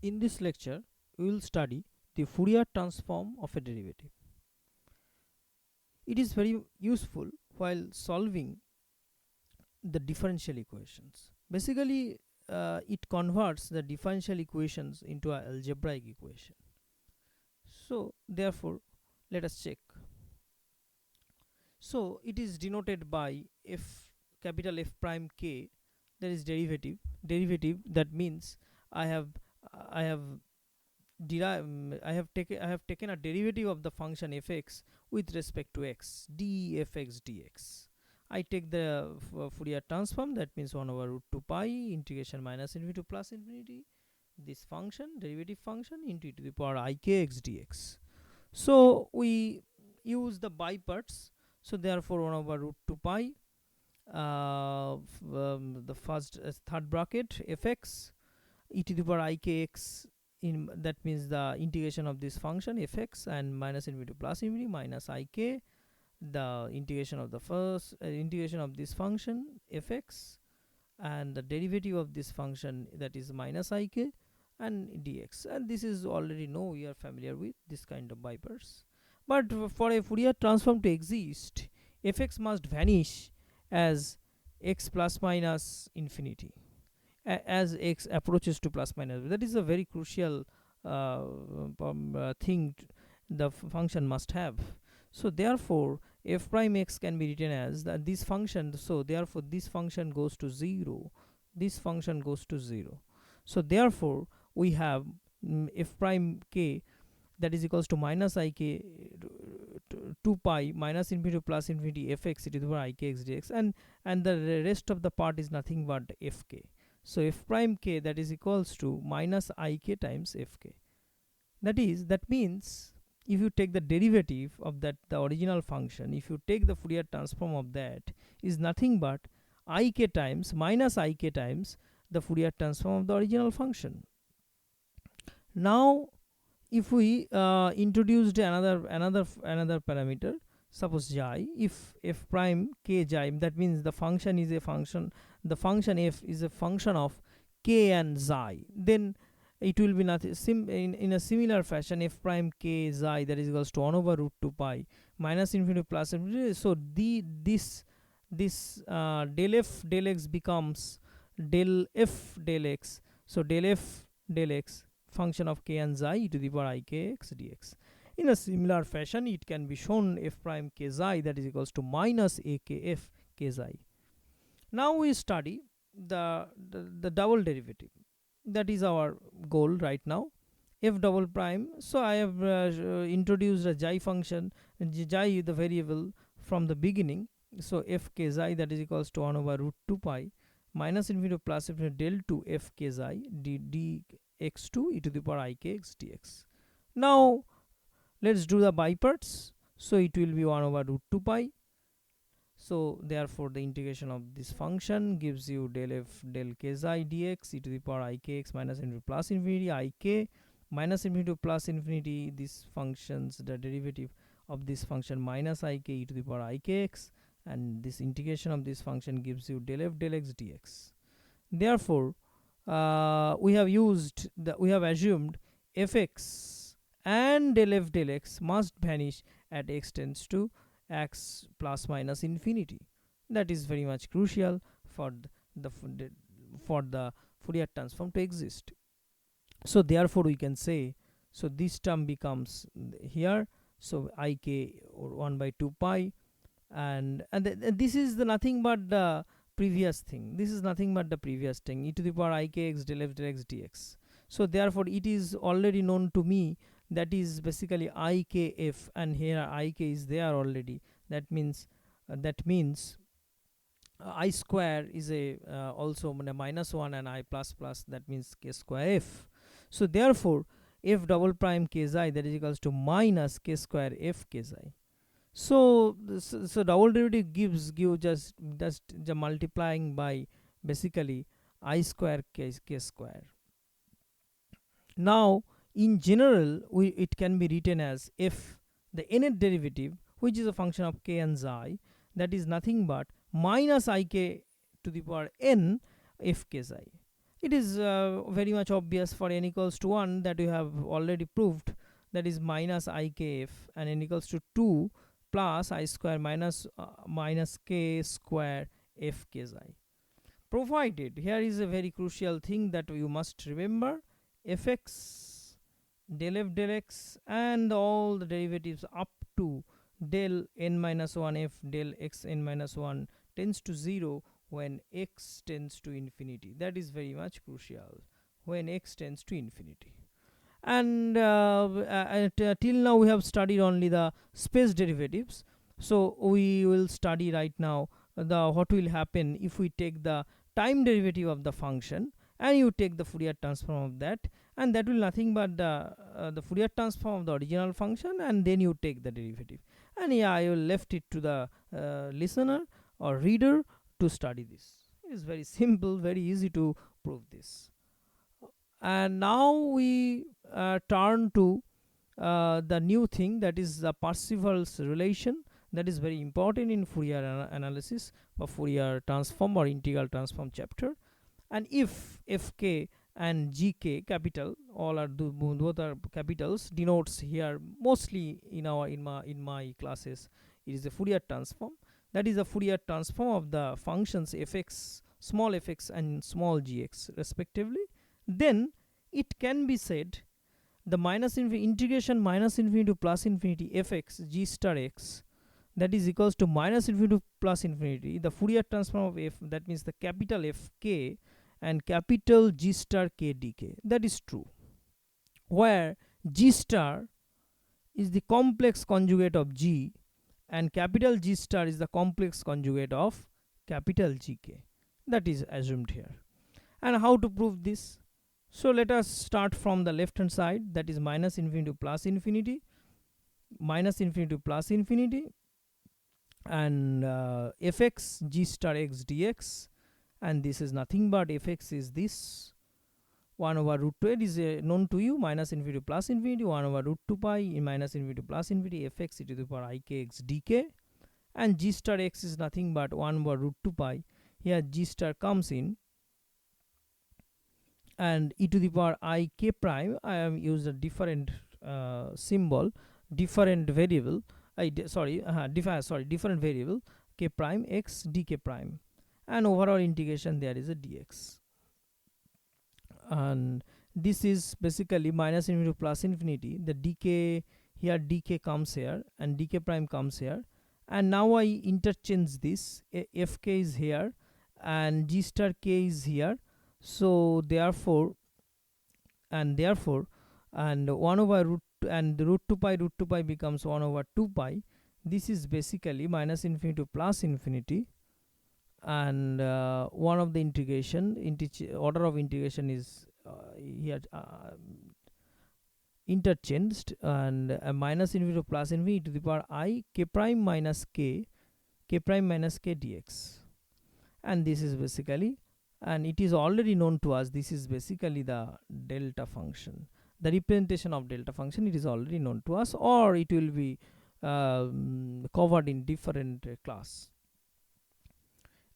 In this lecture, we will study the Fourier transform of a derivative. It is very useful while solving the differential equations. Basically, it converts the differential equations into an algebraic equation. So, therefore, let us check. So, it is denoted by f capital F prime k, that is derivative. Derivative, that means I have I have I have taken a derivative of the function fx with respect to x, dfx dx. I take the Fourier transform, that means 1 over root 2 pi integration minus infinity to plus infinity this function, derivative function, into e to the power I k x dx. So we use the by parts. So therefore 1 over root 2 pi, the first third bracket fx e to the power I k x, in that means the integration of this function fx, and minus infinity to plus infinity minus I k, the integration of the first integration of this function fx, and the derivative of this function, that is minus I k, and dx. And this is already know, we are familiar with this kind of by parts. But for a Fourier transform to exist, fx must vanish as x plus minus infinity, as x approaches to plus minus. That is a very crucial thing the function must have. So therefore f prime x can be written as this function. So therefore this function goes to 0, this function goes to 0. So therefore we have f prime k, that is equals to minus I k 2 pi minus infinity to plus infinity fx e to the power I k x dx, and the rest of the part is nothing but fk. So f prime k, that is equals to minus I k times fk. That means if you take the derivative of that, the original function, if you take the Fourier transform of that, is nothing but I k times minus I k times the Fourier transform of the original function. Now if we introduced another parameter, suppose xi, if f prime k xi, that means the function is a function, the function f is a function of k and xi, then it will be nothing in a similar fashion f prime k xi, that is equals to 1 over root 2 pi minus infinity plus infinity. So this del f del x becomes del f del x. So del f del x, function of k and xi e to the power I k x dx. In a similar fashion, it can be shown f prime k xi, that is equals to minus a k f k xi. Now we study the double derivative. That is our goal right now. F double prime. So I have introduced a xi function, xi the variable from the beginning. So f k xi, that is equals to 1 over root 2 pi minus infinity plus infinity del 2 f k xi dx2 e to the power I k x dx. Now let's do the by parts. So it will be 1 over root 2 pi. So therefore the integration of this function gives you del f del k xi dx e to the power I k x minus infinity plus infinity I k minus infinity to plus infinity, this functions, the derivative of this function minus I k e to the power I k x, and this integration of this function gives you del f del x dx. Therefore we have assumed fx and del f del x must vanish at x tends to x plus minus infinity. That is very much crucial for the Fourier transform to exist. So therefore we can say, so this term becomes here, so I k or 1 by 2 pi, and this is the nothing but the previous thing, this is nothing but the previous thing, e to the power I k x del f del x dx. So therefore it is already known to me, that is basically I k f, and here I k is there already. That means I square is a also minus 1, and I plus plus, that means k square f. So therefore f double prime k xi, that is equals to minus k square f k xi. So double derivative give just the multiplying by basically I square k square. Now in general it can be written as f the nth derivative, which is a function of k and xi, that is nothing but minus I k to the power n f k xi. It is very much obvious for n equals to 1 that we have already proved, that is minus ikf, and n equals to 2 plus I square minus k square f k xi. Provided, here is a very crucial thing that you must remember, fx, del f del x, and all the derivatives up to del n minus 1 f del x n minus 1 tends to 0 when x tends to infinity. That is very much crucial, when x tends to infinity. And till now we have studied only the space derivatives, so we will study right now the what will happen if we take the time derivative of the function and you take the Fourier transform of that, and that will nothing but the Fourier transform of the original function, and then you take the derivative. And yeah, I will left it to the listener or reader to study this. It is very simple, very easy to prove this. And now we turn to the new thing, that is the Parseval's relation. That is very important in Fourier analysis or Fourier transform or integral transform chapter. And if fk and gk capital, all are both are capitals, denotes here mostly in my classes, it is a Fourier transform. That is the Fourier transform of the functions fx, small fx and small gx respectively. Then it can be said the minus integration minus infinity to plus infinity fx g star x, that is equals to minus infinity to plus infinity the Fourier transform of f, that means the capital Fk and capital G star k dk. That is true, where G star is the complex conjugate of G and capital G star is the complex conjugate of capital Gk. That is assumed here. And how to prove this? So let us start from the left hand side, that is minus infinity to plus infinity, minus infinity to plus infinity, and fx g star x dx, and this is nothing but fx is this 1 over root 2, it is known to you, minus infinity to plus infinity 1 over root 2 pi in minus infinity to plus infinity fx e to the power ikx dk, and g star x is nothing but 1 over root 2 pi, here g star comes in, and e to the power I k prime, I have used a different symbol, different variable, different variable k prime x dk prime, and overall integration there is a dx. And this is basically minus infinity to plus infinity, the dk here, dk comes here and dk prime comes here, and now I interchange this, fk is here and g star k is here, so therefore and 1 over root and root 2 pi becomes 1 over 2 pi. This is basically minus infinity to plus infinity, and one of the integration order of integration is here interchanged, and minus infinity to plus infinity to the power I k prime minus k dx, and this is basically, and it is already known to us, this is basically the delta function, the representation of delta function. It is already known to us, or it will be covered in different class.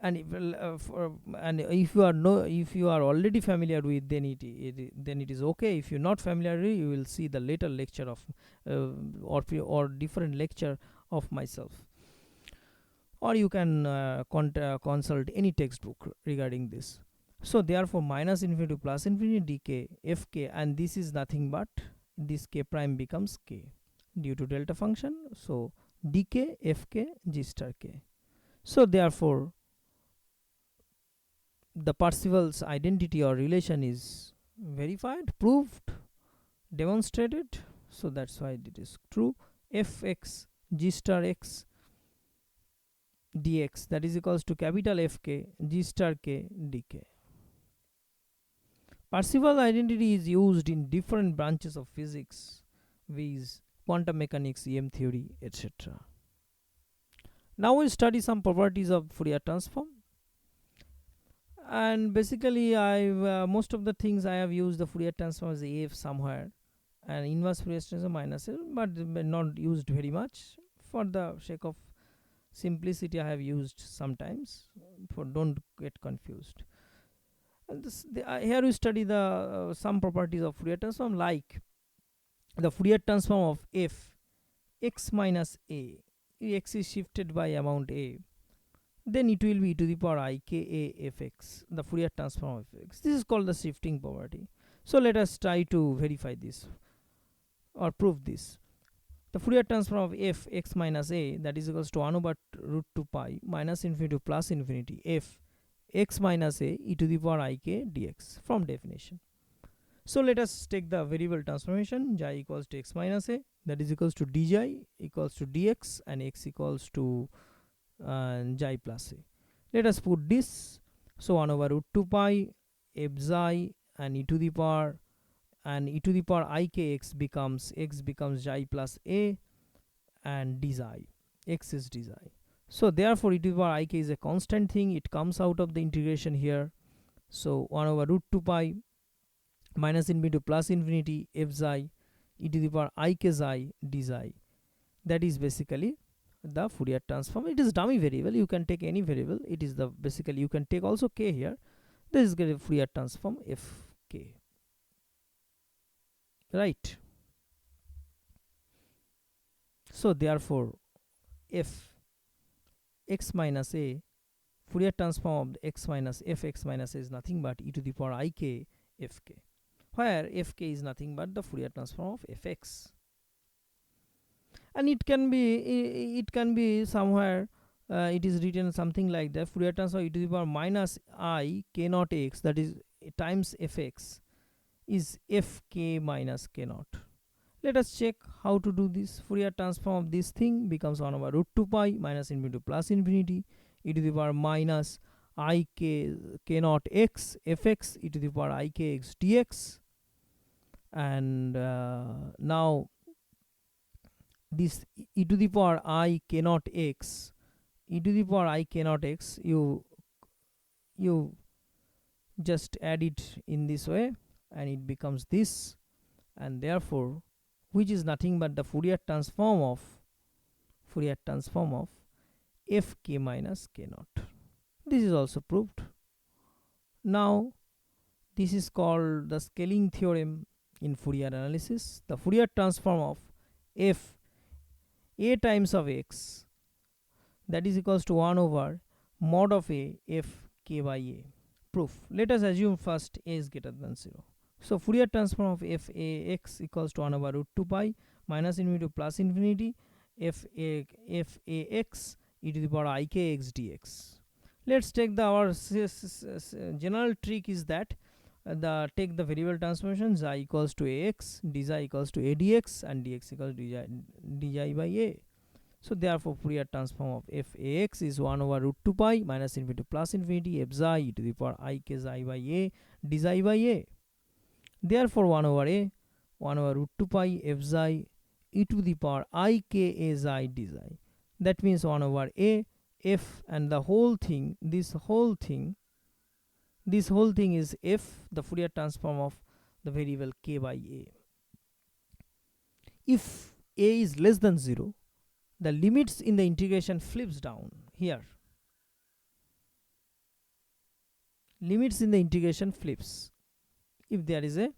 And if you are already familiar with, then it is okay. If you're not familiar, you will see the later lecture of or different lecture of myself, or you can consult any textbook regarding this. So therefore minus infinity to plus infinity dk fk, and this is nothing but this k prime becomes k due to delta function, so dk fk g star k. So therefore the Parseval's identity or relation is verified, proved, demonstrated, so that's why it is true. Fx g star x dx, that is equals to capital Fk g star k dk. Parseval identity is used in different branches of physics, viz. Quantum mechanics, EM theory, etc. Now we'll study some properties of Fourier transform. And basically I've most of the things I have used the Fourier transform as AF somewhere, and inverse Fourier transform minus L, but not used very much. For the sake of simplicity I have used sometimes, for don't get confused. And here we study the some properties of Fourier transform, like the Fourier transform of f x minus a. X is shifted by amount a, then it will be e to the power I k a fx, the Fourier transform of fx. This is called the shifting property. So let us try to verify this or prove this. The Fourier transform of f x minus a, that is equals to 1 over root 2 pi minus infinity to plus infinity f x minus a e to the power I k dx from definition. So let us take the variable transformation. Xi equals to x minus a, that is equals to dxi equals to dx, and x equals to xi plus a. Let us put this. So 1 over root 2 pi f xi and e to the power I k x becomes xi plus a, and d xi, x is d xi. So therefore e to the power I k is a constant thing, it comes out of the integration here. So 1 over root 2 pi minus infinity to plus infinity f xi e to the power I k xi d xi. That is basically the Fourier transform. It is dummy variable, you can take any variable. It is the basically, you can take also k here. This is the Fourier transform f k, right? So therefore f x minus a, Fourier transform of x minus f x minus a is nothing but e to the power I k f k, where f k is nothing but the Fourier transform of fx. And it can be somewhere it is written something like that: Fourier transform e to the power minus I k naught x, that is times fx, is fk minus k naught. Let us check how to do this. Fourier transform of this thing becomes 1 over root 2 pi minus infinity to plus infinity e to the power minus I k naught x fx e to the power I k x dx. And now this e to the power I k naught x, you just add it in this way and it becomes this, and therefore which is nothing but the Fourier transform of fk minus k naught. This is also proved. Now this is called the scaling theorem in Fourier analysis. The Fourier transform of f a times of x, that is equals to 1 over mod of a f k by a. Proof. Let us assume first a is greater than 0. So Fourier transform of f a x equals to 1 over root 2 pi minus infinity to plus infinity f a x e to the power I k x dx. Let's take our general trick is that take the variable transformation xi equals to ax, dxi equals to a dx, and dx equals to dxi by a. So therefore Fourier transform of f a x is 1 over root 2 pi minus infinity to plus infinity f xi e to the power I k xi by a dxi by a. Therefore 1 over root 2 pi f xi e to the power I k a xi dxi. That means 1 over a f, and the whole thing, this whole thing is f, the Fourier transform of the variable k by a. If a is less than 0, the limits in the integration flips down here. Limits in the integration flips if there is a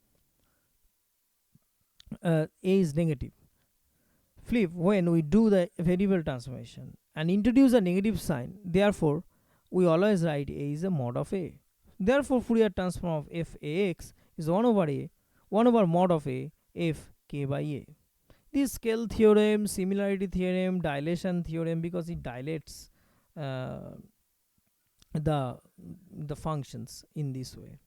is negative. Flip when we do the variable transformation and introduce a negative sign. Therefore we always write a is a mod of a. Therefore Fourier transform of f a x is 1 over mod of a f k by a. This scale theorem, similarity theorem, dilation theorem, because it dilates the functions in this way.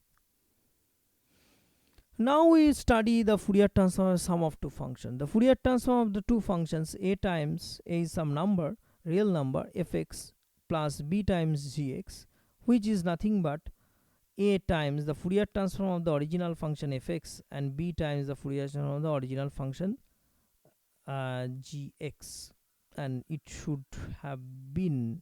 Now we study the Fourier transform of sum of two functions. The Fourier transform of the two functions a times a is some number, real number fx plus b times gx, which is nothing but a times the Fourier transform of the original function fx and b times the Fourier transform of the original function gx. And it should have been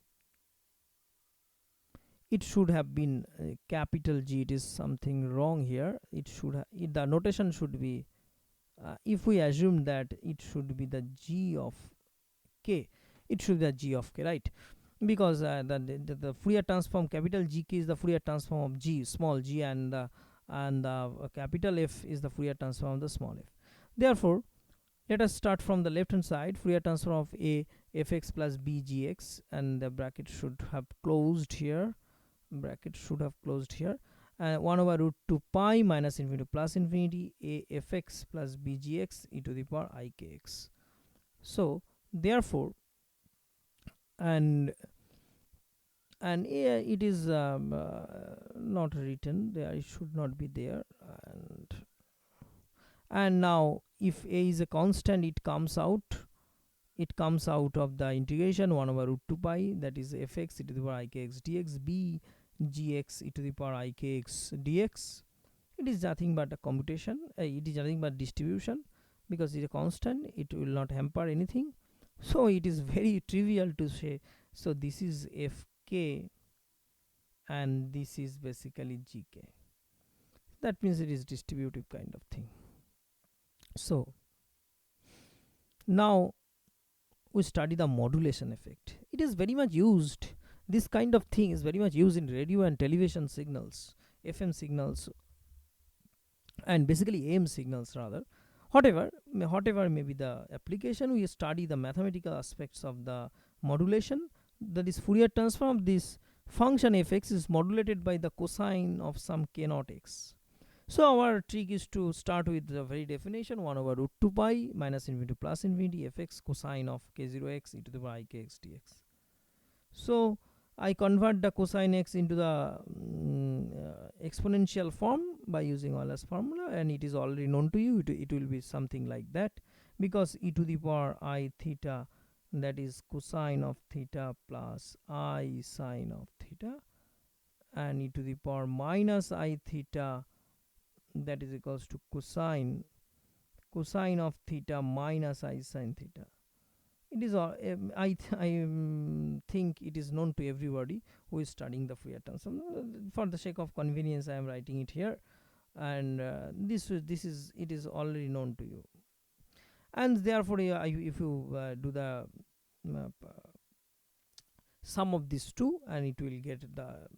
capital G. It is something wrong here. It should the notation should be if we assume that it should be the g of k, it should be the g of k, right? because the Fourier transform capital GK is the Fourier transform of G small g, and capital F is the Fourier transform of the small f. Therefore, let us start from the left hand side. Fourier transform of a fx plus b gx, and the bracket should have closed here. Bracket should have closed here. 1 over root 2 pi minus infinity plus infinity a fx plus b gx e to the power I kx. So therefore, and it is not written there, it should not be there. And now if a is a constant, it comes out of the integration 1 over root 2 pi, that is fx e to the power I kx dx, b gx e to the power I kx dx. It is nothing but a computation, it is nothing but distribution, because it is a constant, it will not hamper anything. So it is very trivial to say, so this is fk and this is basically gk. That means it is distributive kind of thing. So now we study the modulation effect. It is very much used, this kind of thing is very much used in radio and television signals, FM signals, and basically AM signals rather. Whatever may be the application, we study the mathematical aspects of the modulation. That is, Fourier transform of this function fx is modulated by the cosine of some k naught x. So our trick is to start with the very definition 1 over root 2 pi minus infinity plus infinity fx cosine of k0x e to the power I kx dx. So I convert the cosine x into the exponential form by using Euler's formula, and it is already known to you. It will be something like that, because e to the power I theta, that is cosine of theta plus I sine of theta, and e to the power minus I theta, that is equals to cosine of theta minus I sine theta. It is all I think it is known to everybody who is studying the Fourier transform. For the sake of convenience, I am writing it here, and it is already known to you. And therefore, if you do the sum of these two, and it will get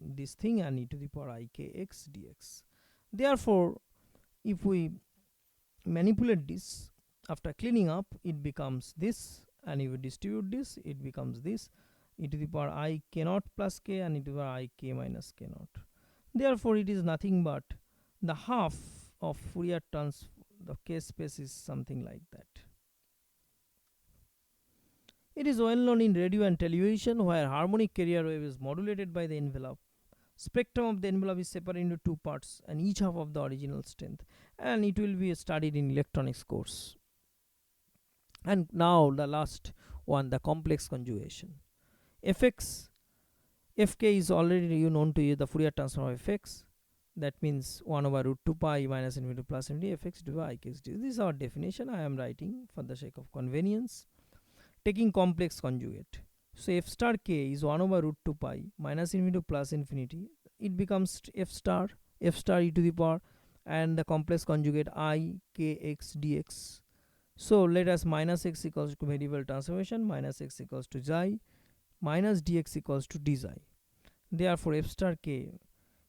this thing, and e to the power I kx dx. Therefore, if we manipulate this after cleaning up, it becomes this, and if we distribute this, it becomes this, e to the power I k naught plus k, and e to the power I k minus k naught. Therefore, it is nothing but the half of Fourier transform. The k space is something like that. It is well known in radio and television, where harmonic carrier wave is modulated by the envelope. Spectrum of the envelope is separated into two parts, and each half of the original strength, and it will be studied in electronics course. And now the last one, the complex conjugation. Fk is already known to you, the Fourier transform of fx. That means 1 over root 2 pi minus infinity plus infinity fx to I kx dx. This is our definition. I am writing for the sake of convenience. Taking complex conjugate. So f star k is 1 over root 2 pi minus infinity plus infinity. It becomes f star e to the power, and the complex conjugate I kx dx. So let us minus x equals to variable transformation, minus x equals to xi, minus dx equals to d xi. Therefore, f star k,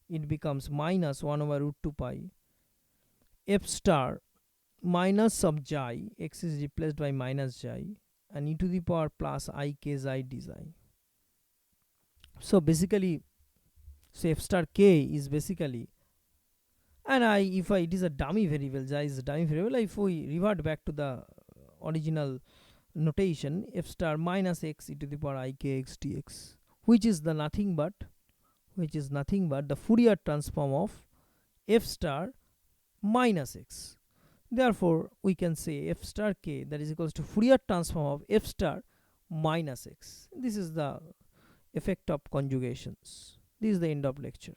it becomes minus 1 over root 2 pi f star minus of xi, x is replaced by minus xi, and e to the power plus I k xi d xi. So basically, so f star k is basically, and it is a dummy variable, xi is a dummy variable. If we revert back to the original notation, f star minus x e to the power I kx dx, which is nothing but the Fourier transform of f star minus x. Therefore, we can say f star k, that is equals to Fourier transform of f star minus x. This is the effect of conjugations. This is the end of lecture.